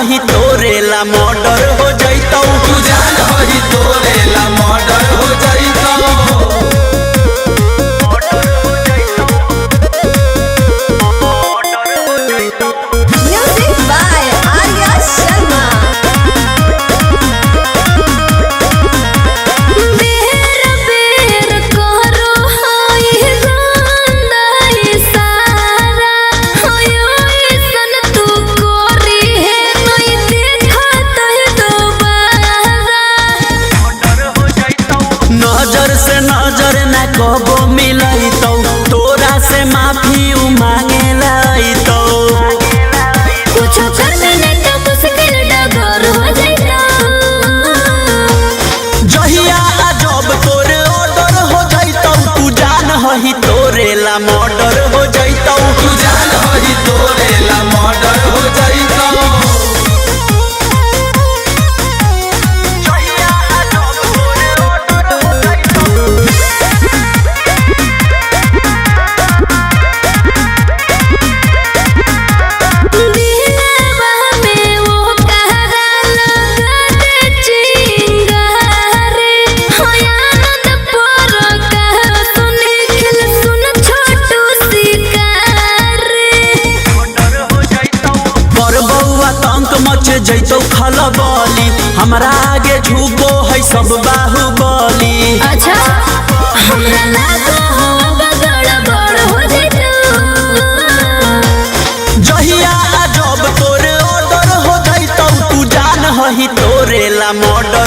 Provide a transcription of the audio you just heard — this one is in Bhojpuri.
हही तोरेला मर्डर हो जैतौ। तू जान हही तोरेला मर्डर हो जैतौ। Music by Arya Sharma। बेर बेर करो हाय गंदा इशारा, होयो ऐसन तू कोरी है नहीं देखत है दोबारा। नजर से नजर न कबो मिलैतौ, तोरा से माफी मांगे लैतौ। कुछ करने नहीं तो मुश्किल डगर हो जाता। जहिया जब तोरे ऑर्डर हो जैतौ, तू जान हही तोरेला मर्डर हो जैतौ। तू जान हही तोरेला मर्डर हो जैतौ। दिलवा में वो कहरा लगा दे चिंगारे, होया नंद पर कह सुन खिल सुन छोटू शिकारे। पर बउआ तंक मच जैतौ खलबली, हमरा आगे झुको है सब बाहुबली। अच्छा हमरा लागो हो बगड़ बड़ हो जैतौ। जहिया जब तोरे ऑर्डर हो जैतौ, तू जान हही तोरेला मर्डर